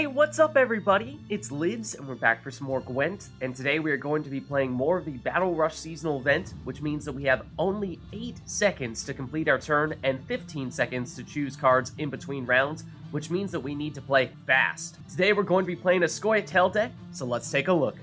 Hey, what's up everybody? It's Lids, and we're back for some more Gwent, and today we are going to be playing more of the Battle Rush seasonal event, which means that we have only 8 seconds to complete our turn, and 15 seconds to choose cards in between rounds, which means that we need to play fast. Today we're going to be playing a Scoia'Tael deck, so let's take a look.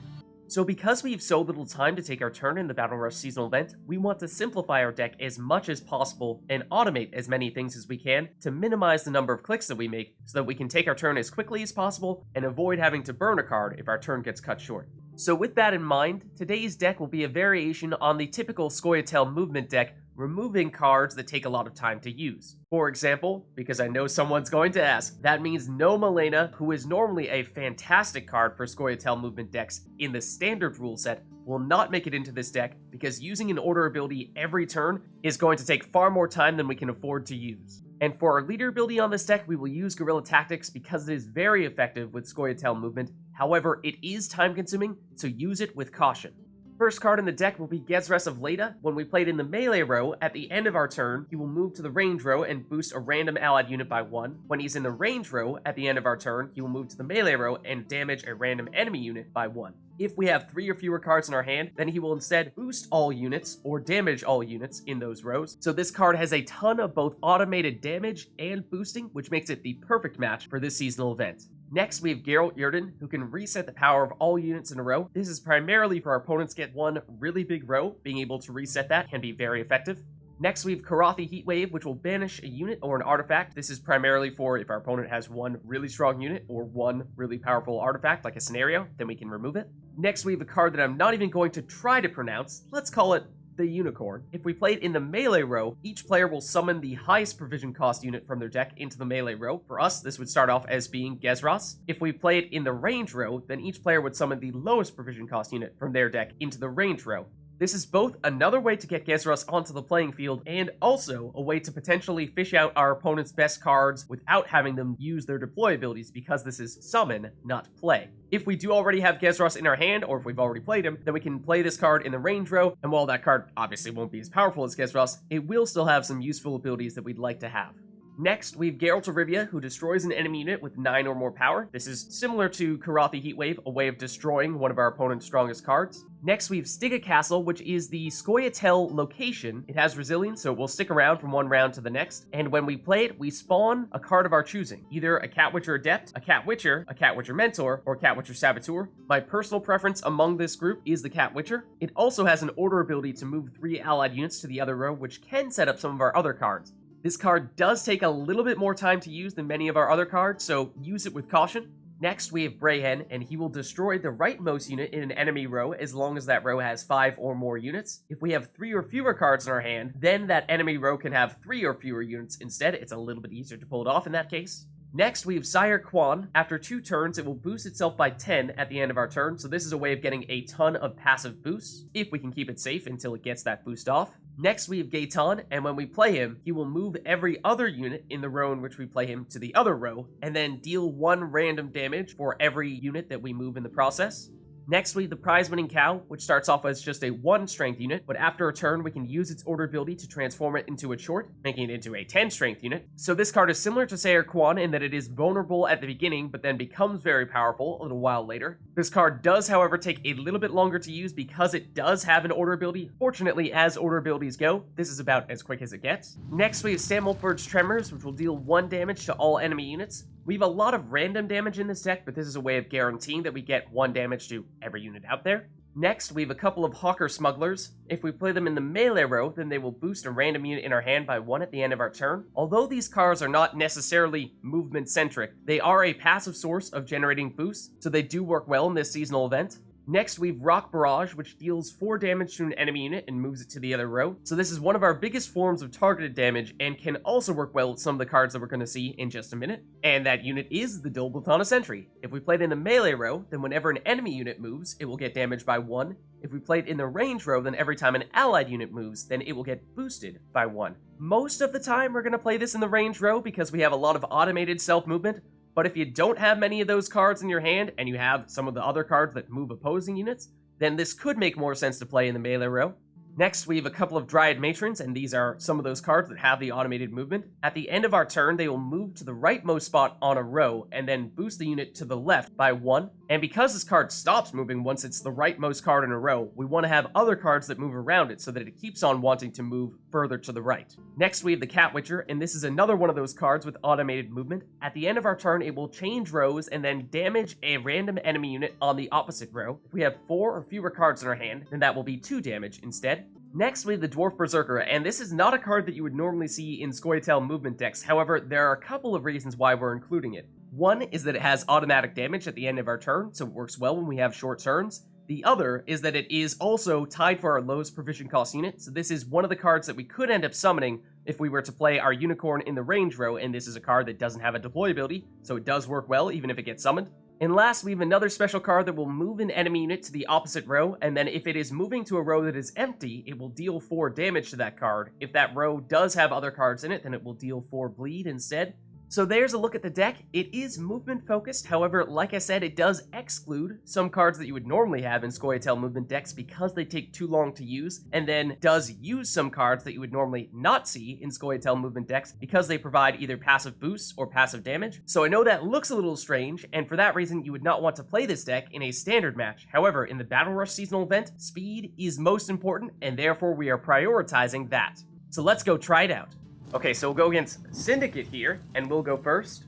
So because we have so little time to take our turn in the Battle Rush seasonal event, we want to simplify our deck as much as possible and automate as many things as we can to minimize the number of clicks that we make so that we can take our turn as quickly as possible and avoid having to burn a card if our turn gets cut short. So with that in mind, today's deck will be a variation on the typical Scoia'Tael movement deck, removing cards that take a lot of time to use. For example, because I know someone's going to ask, that means no Malenia, who is normally a fantastic card for Scoia'Tael movement decks in the standard rule set, will not make it into this deck because using an order ability every turn is going to take far more time than we can afford to use. And for our leader ability on this deck, we will use Guerilla Tactics because it is very effective with Scoia'Tael movement. However, it is time consuming, so use it with caution. First card in the deck will be Gezras of Leyda. When we play it in the melee row, at the end of our turn, he will move to the range row and boost a random allied unit by 1. When he's in the range row, at the end of our turn, he will move to the melee row and damage a random enemy unit by 1. If we have 3 or fewer cards in our hand, then he will instead boost all units or damage all units in those rows. So this card has a ton of both automated damage and boosting, which makes it the perfect match for this seasonal event. Next, we have Yrden, who can reset the power of all units in a row. This is primarily for our opponents get one really big row. Being able to reset that can be very effective. Next, we have Korathi Heatwave, which will banish a unit or an artifact. This is primarily for if our opponent has one really strong unit or one really powerful artifact, like a scenario, then we can remove it. Next, we have a card that I'm not even going to try to pronounce. Let's call it the Unicorn. If we play it in the melee row, each player will summon the highest provision cost unit from their deck into the melee row. For us, this would start off as being Gezras. If we play it in the range row, then each player would summon the lowest provision cost unit from their deck into the range row. This is both another way to get Gezras onto the playing field and also a way to potentially fish out our opponent's best cards without having them use their deploy abilities because this is summon, not play. If we do already have Gezras in our hand, or if we've already played him, then we can play this card in the range row, and while that card obviously won't be as powerful as Gezras, it will still have some useful abilities that we'd like to have. Next, we have Geralt of Rivia, who destroys an enemy unit with 9 or more power. This is similar to Korathi Heatwave, a way of destroying one of our opponent's strongest cards. Next, we have Stygga Castle, which is the Scoia'Tael location. It has resilience, so it will stick around from one round to the next. And when we play it, we spawn a card of our choosing. Either a Cat Witcher Adept, a Cat Witcher Mentor, or a Cat Witcher Saboteur. My personal preference among this group is the Cat Witcher. It also has an order ability to move 3 allied units to the other row, which can set up some of our other cards. This card does take a little bit more time to use than many of our other cards, so use it with caution. Next, we have Brehen, and he will destroy the rightmost unit in an enemy row as long as that row has 5 or more units. If we have 3 or fewer cards in our hand, then that enemy row can have 3 or fewer units instead. It's a little bit easier to pull it off in that case. Next, we have Saer Qu'an. After 2 turns, it will boost itself by 10 at the end of our turn, so this is a way of getting a ton of passive boosts, if we can keep it safe until it gets that boost off. Next, we have Gaetan, and when we play him, he will move every other unit in the row in which we play him to the other row, and then deal 1 random damage for every unit that we move in the process. Next, we have the prize-winning cow, which starts off as just a 1 strength unit, but after a turn, we can use its order ability to transform it into a short, making it into a 10 strength unit. So this card is similar to Saer Qu'an in that it is vulnerable at the beginning, but then becomes very powerful a little while later. This card does, however, take a little bit longer to use because it does have an order ability. Fortunately, as order abilities go, this is about as quick as it gets. Next, we have Stammelford's Tremors, which will deal 1 damage to all enemy units. We have a lot of random damage in this deck, but this is a way of guaranteeing that we get 1 damage to every unit out there. Next, we have a couple of Hawker Smugglers. If we play them in the melee row, then they will boost a random unit in our hand by 1 at the end of our turn. Although these cards are not necessarily movement-centric, they are a passive source of generating boosts, so they do work well in this seasonal event. Next, we have Barrage, which deals 4 damage to an enemy unit and moves it to the other row. So this is one of our biggest forms of targeted damage and can also work well with some of the cards that we're going to see in just a minute. And that unit is the Dol Blathanna Sentry. If we play it in the melee row, then whenever an enemy unit moves, it will get damaged by 1. If we play it in the range row, then every time an allied unit moves, then it will get boosted by 1. Most of the time, we're going to play this in the range row because we have a lot of automated self-movement. But if you don't have many of those cards in your hand, and you have some of the other cards that move opposing units, then this could make more sense to play in the melee row. Next, we have a couple of Dryad Matrons, and these are some of those cards that have the automated movement. At the end of our turn, they will move to the rightmost spot on a row, and then boost the unit to the left by 1. And because this card stops moving once it's the rightmost card in a row, we want to have other cards that move around it so that it keeps on wanting to move further to the right. Next, we have the Cat Witcher, and this is another one of those cards with automated movement. At the end of our turn, it will change rows and then damage a random enemy unit on the opposite row. If we have 4 or fewer cards in our hand, then that will be 2 damage instead. Next, we have the Dwarf Berserker, and this is not a card that you would normally see in Scoia'Tael movement decks. However, there are a couple of reasons why we're including it. One is that it has automatic damage at the end of our turn, so it works well when we have short turns. The other is that it is also tied for our lowest provision cost unit, so this is one of the cards that we could end up summoning if we were to play our Unicorn in the range row, and this is a card that doesn't have a deploy ability, so it does work well even if it gets summoned. And last, we have another special card that will move an enemy unit to the opposite row, and then if it is moving to a row that is empty, it will deal 4 damage to that card. If that row does have other cards in it, then it will deal 4 bleed instead. So there's a look at the deck. It is movement focused, however, like I said, it does exclude some cards that you would normally have in Scoia'Tael movement decks because they take too long to use, and then does use some cards that you would normally not see in Scoia'Tael movement decks because they provide either passive boosts or passive damage. So I know that looks a little strange, and for that reason you would not want to play this deck in a standard match. However, in the Battle Rush seasonal event, speed is most important, and therefore we are prioritizing that. So let's go try it out. Okay, so we'll go against Syndicate here, and we'll go first.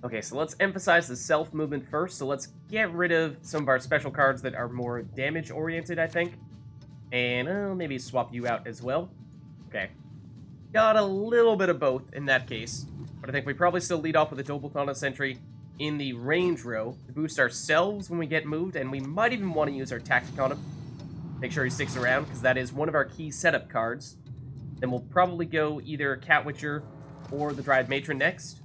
Okay, so let's emphasize the self-movement first, so let's get rid of some of our special cards that are more damage-oriented, I think. And maybe swap you out as well. Okay. Got a little bit of both in that case, but I think we probably still lead off with a Dol Blathanna Sentry in the range row to boost ourselves when we get moved, and we might even want to use our Tactic on him. Make sure he sticks around, because that is one of our key setup cards. Then we'll probably go either Cat Witcher or the Dryad Matron next.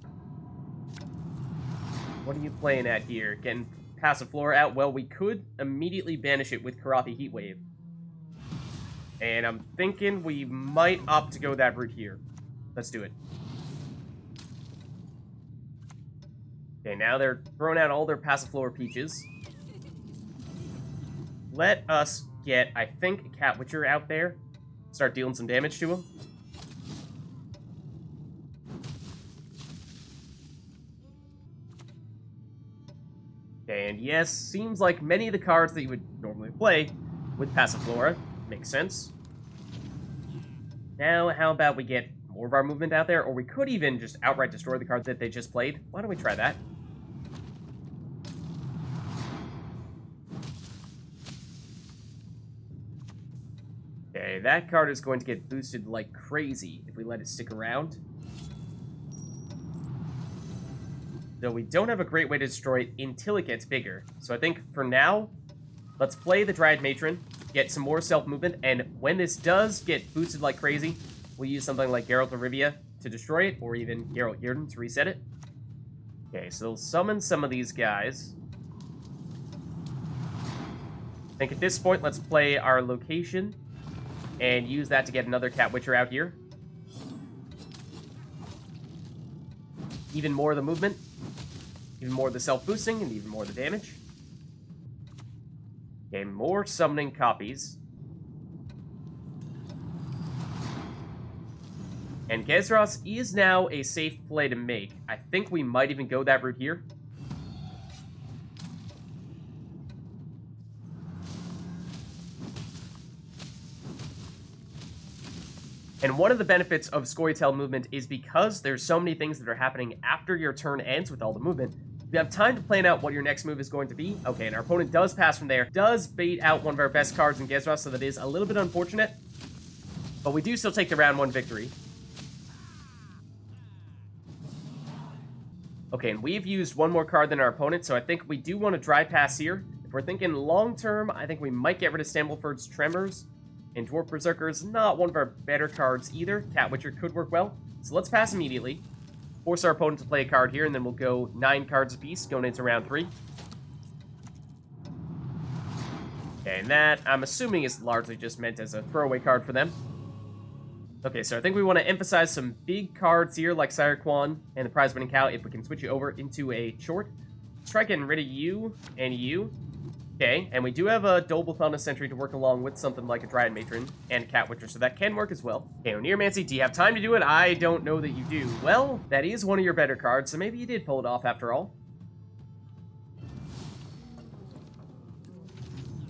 What are you playing at here? Getting Passive Flora out? Well, we could immediately banish it with Korathi Heatwave. And I'm thinking we might opt to go that route here. Let's do it. Okay, now they're throwing out all their Passive Flora Peaches. Let us get, I think, a Cat Witcher out there. Start dealing some damage to him. And yes, seems like many of the cards that you would normally play with Passive Flora. Makes sense. Now, how about we get more of our movement out there? Or we could even just outright destroy the card that they just played. Why don't we try that? Okay, that card is going to get boosted like crazy if we let it stick around. Though we don't have a great way to destroy it until it gets bigger. So I think for now, let's play the Dryad Matron, get some more self-movement, and when this does get boosted like crazy, we'll use something like Geralt of Rivia to destroy it, or even Geralt Yrden to reset it. Okay, so they'll summon some of these guys. I think at this point, let's play our location and use that to get another Cat Witcher out here. Even more of the movement, even more of the self-boosting, and even more of the damage. Okay, more summoning copies. And Gezras is now a safe play to make. I think we might even go that route here. And one of the benefits of Scoia'Tael movement is because there's so many things that are happening after your turn ends with all the movement, you have time to plan out what your next move is going to be. Okay, and our opponent does pass from there, does bait out one of our best cards in Gezras, so that is a little bit unfortunate. But we do still take the round 1 victory. Okay, and we've used one more card than our opponent, so I think we do want to dry pass here. If we're thinking long term, I think we might get rid of Stammelford's Tremors. And Dwarf Berserker is not one of our better cards either. Cat Witcher could work well. So let's pass immediately. Force our opponent to play a card here, and then we'll go 9 cards apiece going into round 3. Okay, and that, I'm assuming, is largely just meant as a throwaway card for them. Okay, so I think we want to emphasize some big cards here, like Saer Qu'an and the prize-winning cow, if we can switch you over into a short. Let's try getting rid of you and you. Okay, and we do have a Dol Blathanna Sentry to work along with something like a Dryad Matron and Cat Witcher, so that can work as well. Okay, Oniromancy, do you have time to do it? I don't know that you do. Well, that is one of your better cards, so maybe you did pull it off after all.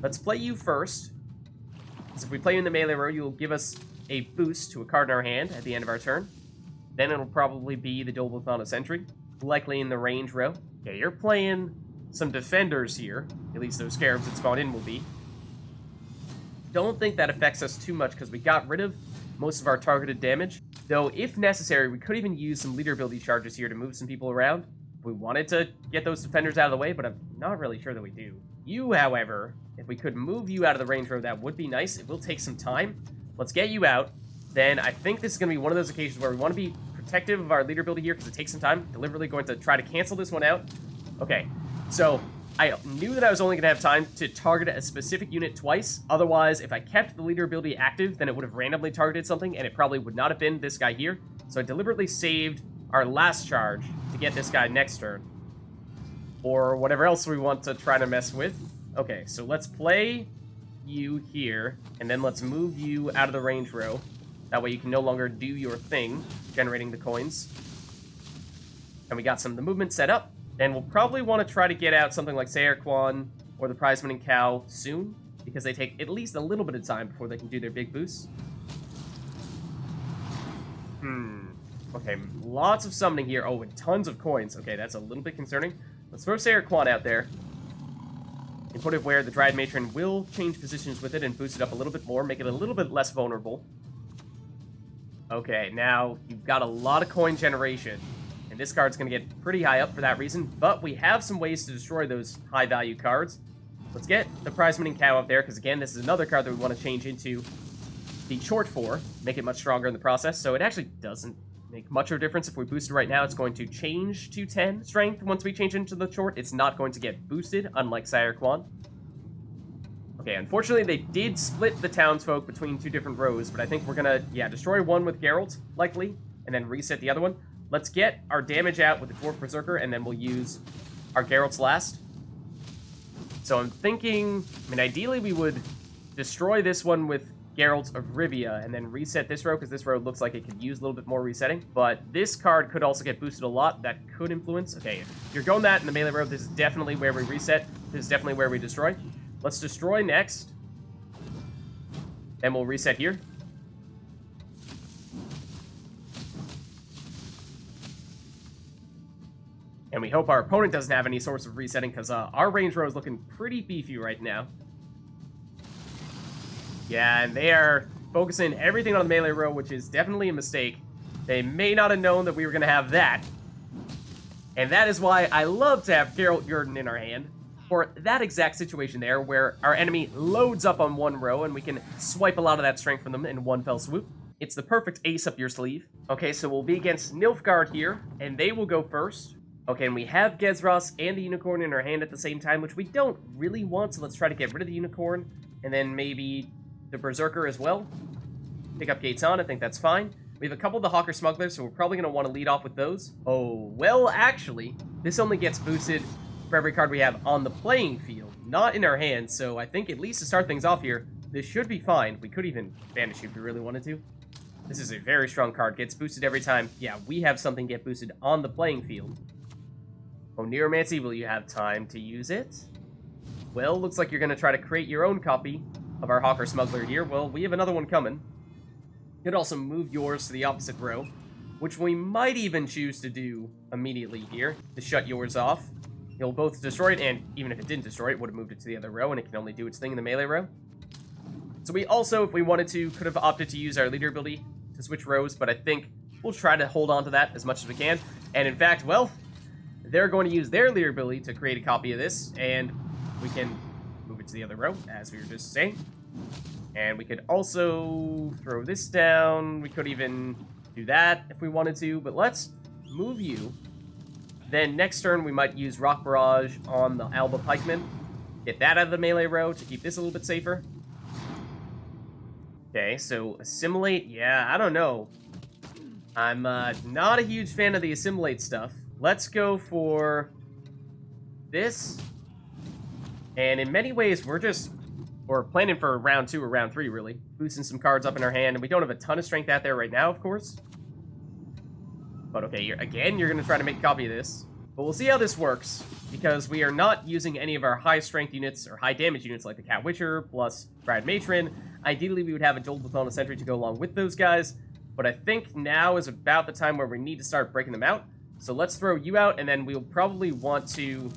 Let's play you first. Because if we play you in the melee row, you'll give us a boost to a card in our hand at the end of our turn. Then it'll probably be the Dol Blathanna Sentry, likely in the range row. Okay, you're playing some defenders here. At least those scarabs that spawn in will be. Don't think that affects us too much because we got rid of most of our targeted damage. Though, if necessary, we could even use some leader ability charges here to move some people around. If we wanted to get those defenders out of the way, but I'm not really sure that we do. You, however, if we could move you out of the range row, that would be nice. It will take some time. Let's get you out. Then I think this is going to be one of those occasions where we want to be protective of our leader ability here because it takes some time. Deliberately going to try to cancel this one out. Okay, so I knew that I was only going to have time to target a specific unit twice. Otherwise, if I kept the leader ability active, then it would have randomly targeted something, and it probably would not have been this guy here. So I deliberately saved our last charge to get this guy next turn. Or whatever else we want to try to mess with. Okay, so let's play you here, and then let's move you out of the range row. That way you can no longer do your thing, generating the coins. And we got some of the movement set up. And we'll probably want to try to get out something like Saer Qu'an or the Prizeman and Cow soon, because they take at least a little bit of time before they can do their big boosts. Okay, lots of summoning here. Oh, and tons of coins. Okay, that's a little bit concerning. Let's throw Saer Qu'an out there and put it where the Dryad Matron will change positions with it and boost it up a little bit more, make it a little bit less vulnerable. Okay, now you've got a lot of coin generation. And this card's going to get pretty high up for that reason, but we have some ways to destroy those high-value cards. Let's get the Prizeman and Cow up there, because again, this is another card that we want to change into the short for, make it much stronger in the process, so it actually doesn't make much of a difference if we boost it right now. It's going to change to 10 strength once we change into the short. It's not going to get boosted, unlike Saer Qu'an. Okay, unfortunately, they did split the townsfolk between two different rows, but I think we're going to, destroy one with Geralt, likely, and then reset the other one. Let's get our damage out with the Dwarf Berserker, and then we'll use our Geralt's last. So I'm thinking, ideally we would destroy this one with Geralt of Rivia, and then reset this row, because this row looks like it could use a little bit more resetting. But this card could also get boosted a lot. That could influence. Okay, if you're going that in the melee row, this is definitely where we reset. This is definitely where we destroy. Let's destroy next. Then we'll reset here. And we hope our opponent doesn't have any source of resetting, because our range row is looking pretty beefy right now. Yeah, and they are focusing everything on the melee row, which is definitely a mistake. They may not have known that we were going to have that. And that is why I love to have Geralt Yrden in our hand, for that exact situation there, where our enemy loads up on one row, and we can swipe a lot of that strength from them in one fell swoop. It's the perfect ace up your sleeve. Okay, so we'll be against Nilfgaard here, and they will go first. Okay, and we have Gezras and the Unicorn in our hand at the same time, which we don't really want, so let's try to get rid of the Unicorn, and then maybe the Berserker as well. Pick up Gaetan, I think that's fine. We have a couple of the Hawker Smugglers, so we're probably going to want to lead off with those. Oh, well, actually, this only gets boosted for every card we have on the playing field, not in our hand, so I think at least to start things off here, this should be fine. We could even banish if we really wanted to. This is a very strong card, gets boosted every time. Yeah, we have something get boosted on the playing field. Oniromancy, will you have time to use it? Well, looks like you're going to try to create your own copy of our Hawker Smuggler here. Well, we have another one coming. You could also move yours to the opposite row, which we might even choose to do immediately here, to shut yours off. You'll both destroy it, and even if it didn't destroy it, would have moved it to the other row, and it can only do its thing in the melee row. So we also, if we wanted to, could have opted to use our leader ability to switch rows, but I think we'll try to hold on to that as much as we can. And in fact, well, they're going to use their leader ability to create a copy of this, and we can move it to the other row, as we were just saying. And we could also throw this down. We could even do that if we wanted to, but let's move you. Then next turn, we might use Rock Barrage on the Alba Pikeman. Get that out of the melee row to keep this a little bit safer. Okay, so Assimilate, yeah, I don't know. I'm not a huge fan of the Assimilate stuff. Let's go for this. And in many ways, we're planning for round 2 or round 3, really. Boosting some cards up in our hand, and we don't have a ton of strength out there right now, of course. But okay, you're going to try to make a copy of this. But we'll see how this works, because we are not using any of our high strength units, or high damage units, like the Cat Witcher, plus Dryad Matron. Ideally, we would have a Dol Blathanna Sentry to go along with those guys, but I think now is about the time where we need to start breaking them out. So let's throw you out, and then we'll probably want to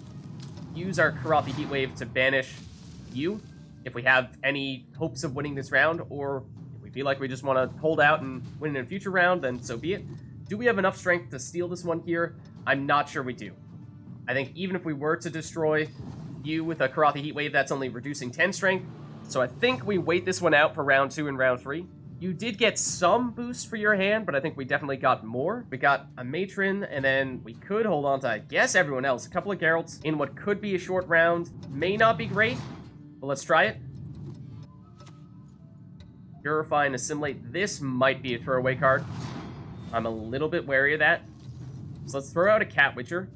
use our Korathi Heatwave to banish you, if we have any hopes of winning this round, or if we feel like we just want to hold out and win in a future round, then so be it. Do we have enough strength to steal this one here? I'm not sure we do. I think even if we were to destroy you with a Korathi Heatwave, that's only reducing 10 strength. So I think we wait this one out for round 2 and round 3. You did get some boost for your hand, but I think we definitely got more. We got a Matron, and then we could hold on to, I guess, everyone else. A couple of Geralts in what could be a short round. May not be great, but let's try it. Purify and Assimilate. This might be a throwaway card. I'm a little bit wary of that. So let's throw out a Cat Witcher,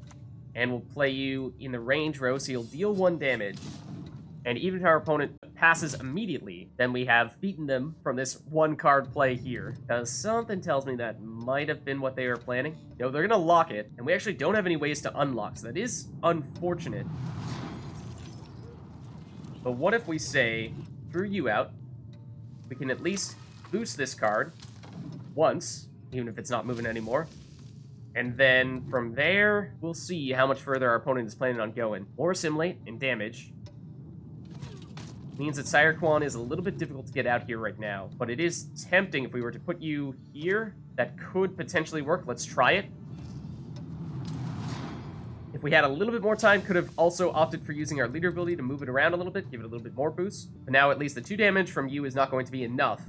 and we'll play you in the range row, so you'll deal 1 damage. And even if our opponent passes immediately, then we have beaten them from this 1-card play here. Because something tells me that might have been what they were planning. No, they're going to lock it, and we actually don't have any ways to unlock, so that is unfortunate. But what if we say, threw you out, we can at least boost this card once, even if it's not moving anymore. And then from there, we'll see how much further our opponent is planning on going. More Assimilate and damage means that Saer Qu'an is a little bit difficult to get out here right now, but it is tempting if we were to put you here. That could potentially work. Let's try it. If we had a little bit more time, could have also opted for using our leader ability to move it around a little bit, give it a little bit more boost. But now at least the 2 damage from you is not going to be enough.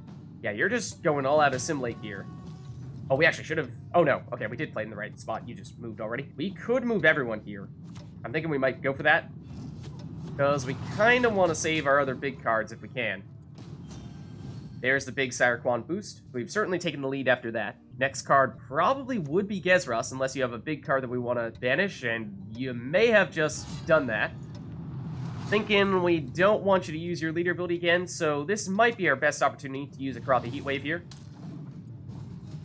Yeah, you're just going all out Assimilate here. Oh, we actually should have... Oh, no. Okay, we did play in the right spot. You just moved already. We could move everyone here. I'm thinking we might go for that, because we kind of want to save our other big cards if we can. There's the big Saer Qu'an boost. We've certainly taken the lead after that. Next card probably would be Gezras, unless you have a big card that we want to banish, and you may have just done that. Thinking we don't want you to use your leader ability again, so this might be our best opportunity to use a Korathi Heatwave here.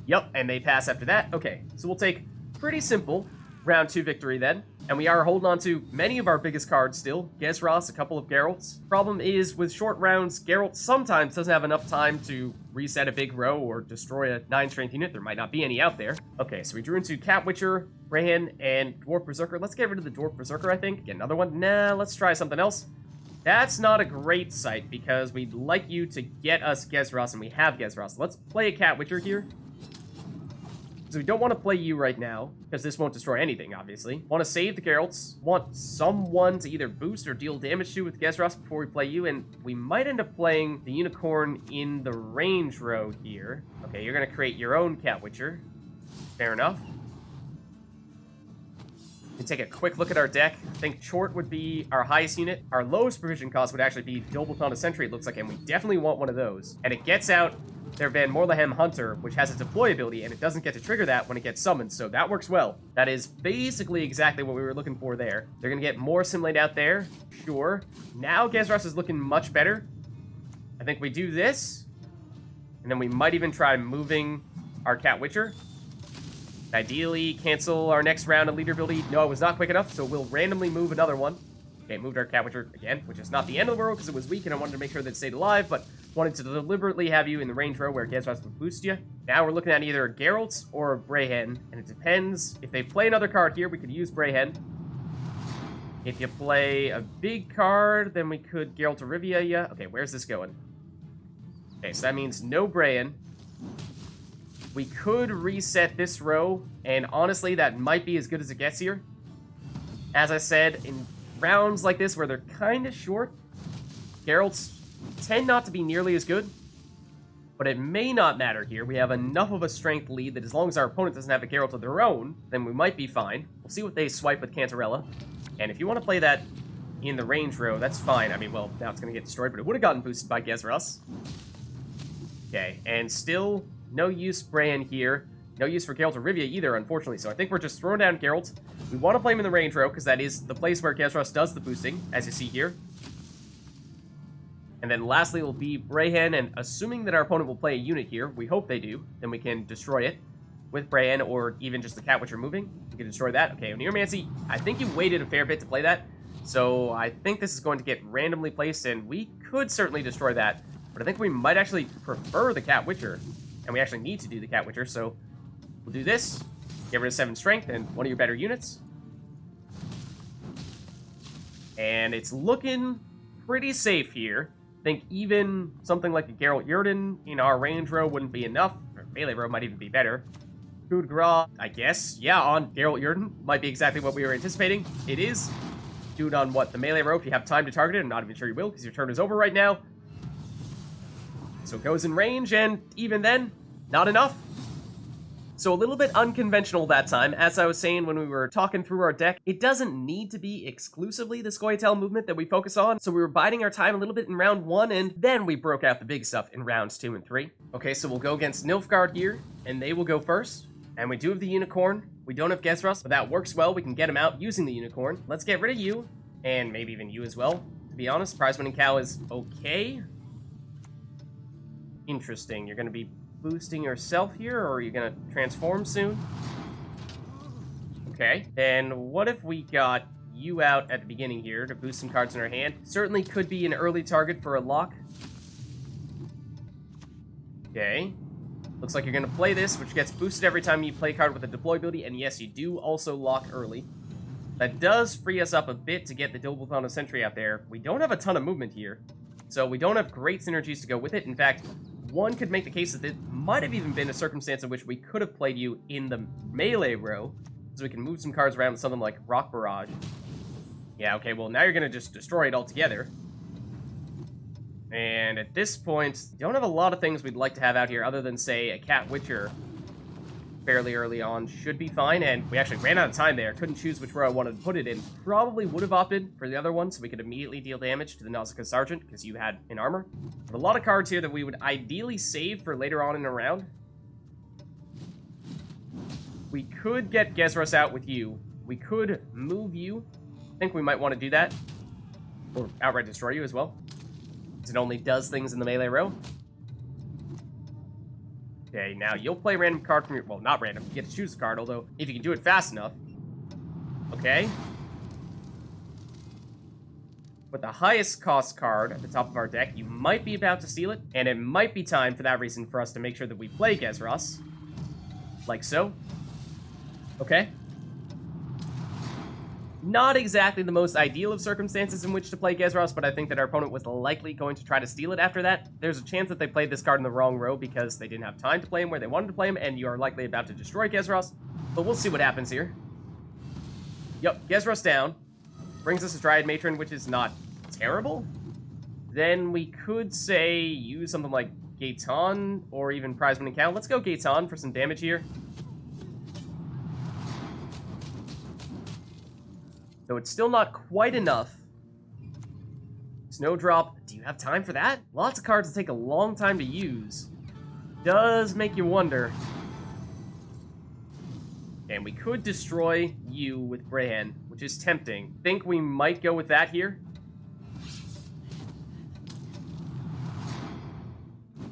Yep, and they pass after that. Okay, so we'll take pretty simple round 2 victory then. And we are holding on to many of our biggest cards still. Gezras, a couple of Geralts. Problem is, with short rounds, Geralt sometimes doesn't have enough time to reset a big row or destroy a 9-strength unit. There might not be any out there. Okay, so we drew into Cat Witcher, Brehen, and Dwarf Berserker. Let's get rid of the Dwarf Berserker, I think. Get another one. Nah, let's try something else. That's not a great sight, because we'd like you to get us Gezras, and we have Gezras. Let's play a Cat Witcher here. So we don't want to play you right now, because this won't destroy anything, obviously. Want to save the Geralts. Want someone to either boost or deal damage to with Gezras before we play you, and we might end up playing the Unicorn in the range row here. Okay, you're going to create your own Cat Witcher. Fair enough. We can take a quick look at our deck. I think Chort would be our highest unit. Our lowest provision cost would actually be Dol Blathanna Sentry, it looks like, and we definitely want one of those. And it gets out their Van Morlehem Hunter, which has a deploy ability, and it doesn't get to trigger that when it gets summoned, so that works well. That is basically exactly what we were looking for there. They're going to get more Assimilate out there, sure. Now Gezras is looking much better. I think we do this, and then we might even try moving our Cat Witcher. Ideally, cancel our next round of leader ability. No, it was not quick enough, so we'll randomly move another one. Okay, moved our Cat Witcher again, which is not the end of the world because it was weak and I wanted to make sure that it stayed alive, but wanted to deliberately have you in the range row where Gezras would boost you. Now we're looking at either a Geralt or a Brehen, and it depends. If they play another card here, we could use Brehen. If you play a big card, then we could Geralt of Rivia ya. Okay, where's this going? Okay, so that means no Brehen. We could reset this row, and honestly, that might be as good as it gets here. As I said, in rounds like this where they're kind of short, Geralts tend not to be nearly as good, but it may not matter here. We have enough of a strength lead that as long as our opponent doesn't have a Geralt of their own, then we might be fine. We'll see what they swipe with Cantarella, and if you want to play that in the range row, that's fine. I mean, well, now it's going to get destroyed, but it would have gotten boosted by Gezras. Okay, and still no use Brehen here. No use for Geralt of Rivia either, unfortunately, so I think we're just throwing down Geralt. We want to play him in the range row, because that is the place where Gezras does the boosting, as you see here. And then lastly will be Brehen, and assuming that our opponent will play a unit here, we hope they do, then we can destroy it with Brehen, or even just the Cat Witcher moving. We can destroy that. Okay, Neuromancy, I think you waited a fair bit to play that, so I think this is going to get randomly placed, and we could certainly destroy that. But I think we might actually prefer the Cat Witcher, and we actually need to do the Cat Witcher, so we'll do this. Get rid of 7 strength and one of your better units. And it's looking pretty safe here. I think even something like a Geralt Yrden in our range row wouldn't be enough. Or melee row might even be better. Coup de grace, I guess. Yeah, on Geralt Yrden. Might be exactly what we were anticipating. It is. Do it on what? The melee row if you have time to target it. I'm not even sure you will because your turn is over right now. So it goes in range, and even then, not enough. So a little bit unconventional that time. As I was saying when we were talking through our deck, it doesn't need to be exclusively the Scoia'Tael movement that we focus on, so we were biding our time a little bit in round 1, and then we broke out the big stuff in rounds 2 and 3. Okay, so we'll go against Nilfgaard here, and they will go first. And we do have the Unicorn. We don't have Gezras, but that works well. We can get him out using the Unicorn. Let's get rid of you, and maybe even you as well. To be honest, Prize Winning Cow is okay. Interesting. You're going to be boosting yourself here, or are you going to transform soon? Okay. Then what if we got you out at the beginning here to boost some cards in our hand? Certainly could be an early target for a lock. Okay. Looks like you're going to play this, which gets boosted every time you play a card with a deploy ability, and yes, you do also lock early. That does free us up a bit to get the Dol Blathanna Sentry out there. We don't have a ton of movement here, so we don't have great synergies to go with it. In fact, one could make the case that it might have even been a circumstance in which we could have played you in the melee row, so we can move some cards around with something like Rock Barrage. Yeah, okay, well, now you're going to just destroy it altogether. And at this point, don't have a lot of things we'd like to have out here other than, say, a Cat Witcher fairly early on. Should be fine, and we actually ran out of time there. Couldn't choose which row I wanted to put it in. Probably would have opted for the other one, so we could immediately deal damage to the Nausicaa Sergeant, because you had an armor. But a lot of cards here that we would ideally save for later on in a round. We could get Gezras out with you. We could move you. I think we might want to do that. Or outright destroy you as well. It only does things in the melee row. Okay, now you'll play a random card from your... Well, not random. You get to choose a card, although if you can do it fast enough. Okay. With the highest cost card at the top of our deck, you might be about to steal it, and it might be time for that reason for us to make sure that we play Gezras. Like so. Okay. Not exactly the most ideal of circumstances in which to play Gezras, but I think that our opponent was likely going to try to steal it after that. There's a chance that they played this card in the wrong row because they didn't have time to play him where they wanted to play him, and you are likely about to destroy Gezras. But we'll see what happens here. Yep, Gezras down. Brings us a Dryad Matron, which is not terrible. Then we could, say, use something like Gaetan, or even Prize Winning Cow. Let's go Gaetan for some damage here. Though it's still not quite enough. Snowdrop, do you have time for that? Lots of cards that take a long time to use. Does make you wonder. And we could destroy you with Brehen, which is tempting. Think we might go with that here.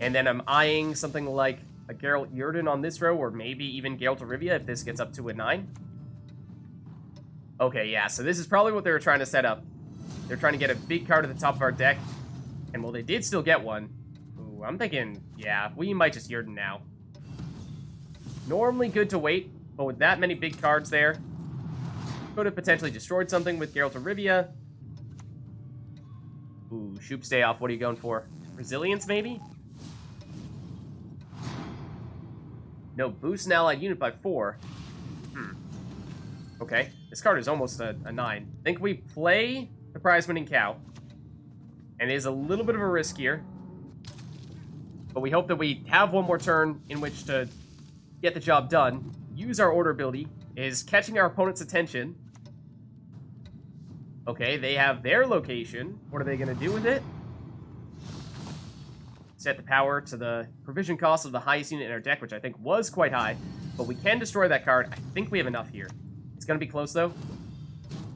And then I'm eyeing something like a Geralt Yrden on this row, or maybe even Geralt of Rivia if this gets up to a 9. Okay, yeah, so this is probably what they were trying to set up. They're trying to get a big card at the top of our deck. And, well, they did still get one. Ooh, I'm thinking, yeah, we might just Yrden now. Normally good to wait, but with that many big cards there, could have potentially destroyed something with Geralt of Rivia. Ooh, Shoop, stay off. What are you going for? Resilience, maybe? No, boost an allied unit by 4. Okay, this card is almost a 9. I think we play the Prize Winning Cow. And it is a little bit of a risk here. But we hope that we have one more turn in which to get the job done. Use our order ability. It is catching our opponent's attention. Okay, they have their location. What are they going to do with it? Set the power to the provision cost of the highest unit in our deck, which I think was quite high. But we can destroy that card. I think we have enough here. It's gonna be close, though.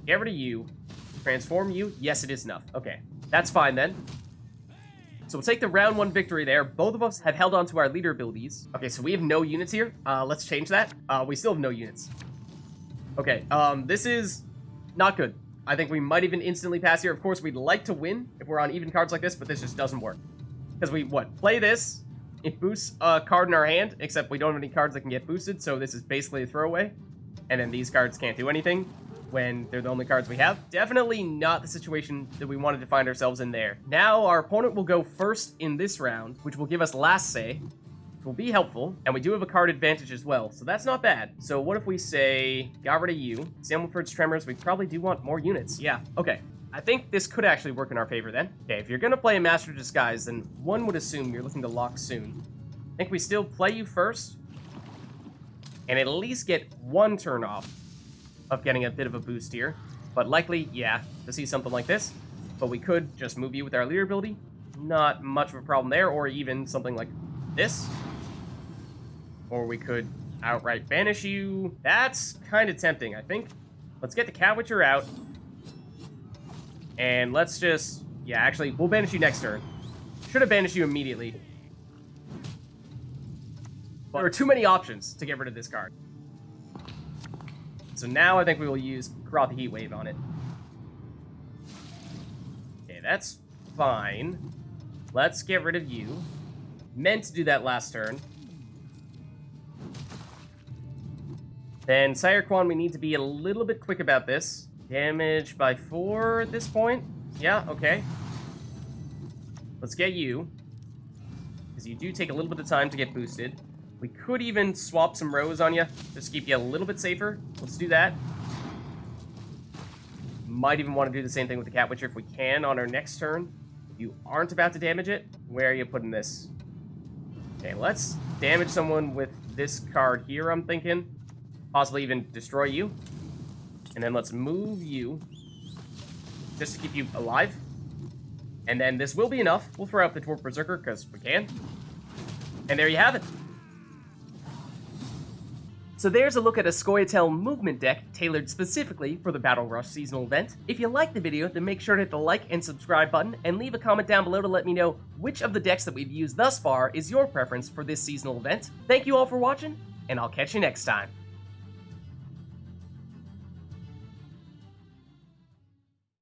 Get rid of you. Transform you. Yes, it is enough. Okay, that's fine, then. So we'll take the round 1 victory there. Both of us have held on to our leader abilities. Okay, so we have no units here. Let's change that. We still have no units. Okay, this is not good. I think we might even instantly pass here. Of course, we'd like to win if we're on even cards like this, but this just doesn't work. Because we, play this. It boosts a card in our hand, except we don't have any cards that can get boosted, so this is basically a throwaway. And then these cards can't do anything when they're the only cards we have. Definitely not the situation that we wanted to find ourselves in there. Now, our opponent will go first in this round, which will give us last say, which will be helpful. And we do have a card advantage as well, so that's not bad. So what if we say, got rid of you, Stammelford's Tremors, we probably do want more units. Yeah, okay. I think this could actually work in our favor then. Okay, if you're gonna play a Master of Disguise, then one would assume you're looking to lock soon. I think we still play you first, and at least get 1 turn off of getting a bit of a boost here. But likely, yeah, to see something like this. But we could just move you with our leader ability. Not much of a problem there, or even something like this. Or we could outright banish you. That's kind of tempting, I think. Let's get the Cat Witcher out. And let's just... yeah, actually, we'll banish you next turn. Should have banished you immediately. But there are too many options to get rid of this card. So now I think we will use Korathi Heatwave on it. Okay, that's fine. Let's get rid of you. Meant to do that last turn. Then Saer Qu'an, we need to be a little bit quick about this. Damage by 4 at this point. Yeah, okay. Let's get you. Because you do take a little bit of time to get boosted. We could even swap some rows on you, just to keep you a little bit safer. Let's do that. Might even want to do the same thing with the Cat Witcher if we can on our next turn. If you aren't about to damage it, where are you putting this? Okay, let's damage someone with this card here, I'm thinking. Possibly even destroy you. And then let's move you, just to keep you alive. And then this will be enough. We'll throw out the Dwarf Berserker, because we can. And there you have it. So there's a look at a Scoia'Tael movement deck tailored specifically for the Battle Rush seasonal event. If you liked the video, then make sure to hit the like and subscribe button, and leave a comment down below to let me know which of the decks that we've used thus far is your preference for this seasonal event. Thank you all for watching, and I'll catch you next time.